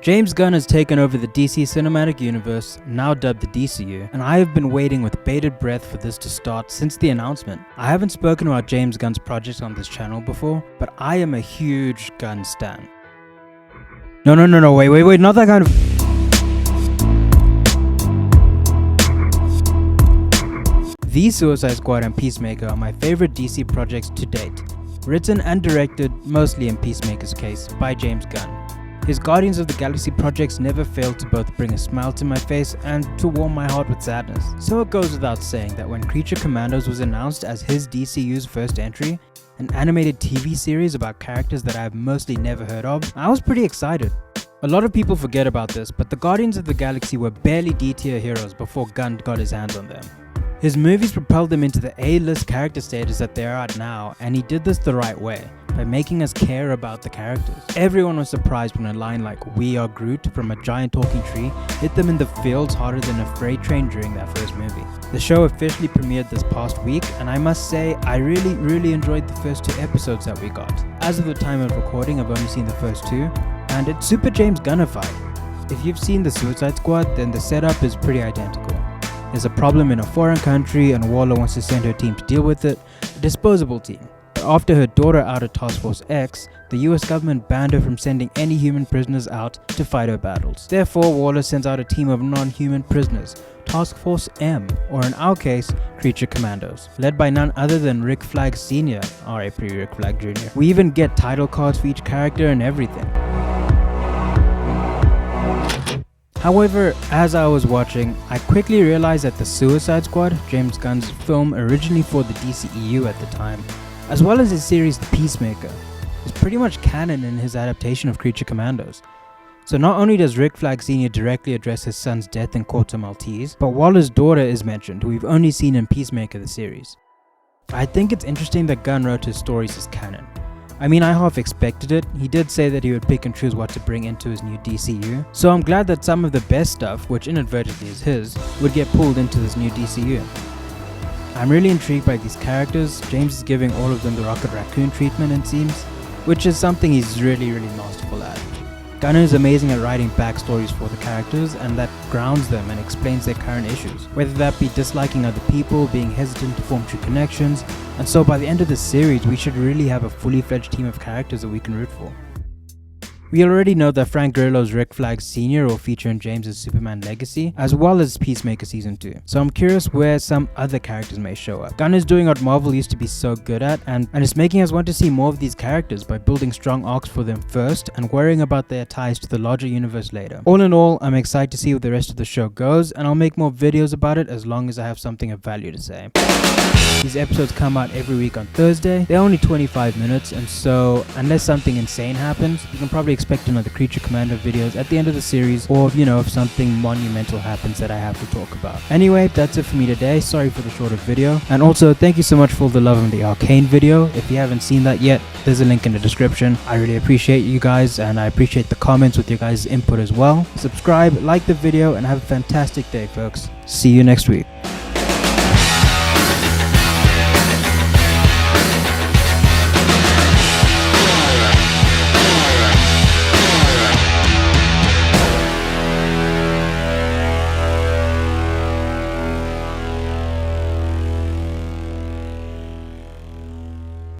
James Gunn has taken over the DC Cinematic Universe, now dubbed the DCU, and I have been waiting with bated breath for this to start since the announcement. I haven't spoken about James Gunn's projects on this channel before, but I am a huge Gunn stan. No, wait, not that kind of... The Suicide Squad and Peacemaker are my favorite DC projects to date, written and directed, mostly in Peacemaker's case, by James Gunn. His Guardians of the Galaxy projects never failed to both bring a smile to my face and to warm my heart with sadness. So it goes without saying that when Commandos was announced as his DCU's first entry, an animated TV series about characters that I have mostly never heard of, I was pretty excited. A lot of people forget about this, but the Guardians of the Galaxy were barely D-tier heroes before Gunn got his hands on them. His movies propelled them into the A-list character status that they are at now, and he did this the right way, by making us care about the characters. Everyone was surprised when a line like "We are Groot" from a giant talking tree hit them in the feels harder than a freight train during that first movie. The show officially premiered this past week, and I must say I really enjoyed the first 2 episodes that we got. As of the time of recording, I've only seen the first 2, and it's super James Gunnified. If you've seen the Suicide Squad, then the setup is pretty identical. There's a problem in a foreign country and Waller wants to send her team to deal with it, a disposable team. But after her daughter outed Task Force X, the US government banned her from sending any human prisoners out to fight her battles. Therefore, Waller sends out a team of non-human prisoners, Task Force M, or in our case, Commandos, led by none other than Rick Flag Sr., R.I.P. Rick Flag Jr. We even get title cards for each character and everything. However, as I was watching, I quickly realized that the Suicide Squad, James Gunn's film originally for the DCEU at the time, as well as his series The Peacemaker, is pretty much canon in his adaptation of Commandos. So not only does Rick Flag Sr. directly address his son's death in Corto Maltese, but Waller's daughter is mentioned, who we've only seen in Peacemaker the series. I think it's interesting that Gunn wrote his stories as canon. I mean, I half expected it. He did say that he would pick and choose what to bring into his new DCU, so I'm glad that some of the best stuff, which inadvertently is his, would get pulled into this new DCU. I'm really intrigued by these characters. James is giving all of them the Rocket Raccoon treatment, it seems, which is something he's really masterful at. Gunn is amazing at writing backstories for the characters, and that grounds them and explains their current issues, whether that be disliking other people, being hesitant to form true connections, and so by the end of the series we should really have a fully fledged team of characters that we can root for. We already know that Frank Grillo's Rick Flag Sr. will feature in James's Superman Legacy, as well as Peacemaker Season 2, so I'm curious where some other characters may show up. Gunn is doing what Marvel used to be so good at, and it's making us want to see more of these characters by building strong arcs for them first and worrying about their ties to the larger universe later. All in all, I'm excited to see where the rest of the show goes, and I'll make more videos about it as long as I have something of value to say. These episodes come out every week on Thursday. They're only 25 minutes, and so unless something insane happens, you can probably expect another Commando videos at the end of the series, or if something monumental happens that I have to talk about. Anyway, that's it for me today. Sorry for the shorter video, and also thank you so much for the love of the Arcane video. If you haven't seen that yet, there's a link in the description. I really appreciate you guys, and I appreciate the comments with your guys' input as well. Subscribe, like the video, and have a fantastic day, folks. See you next week.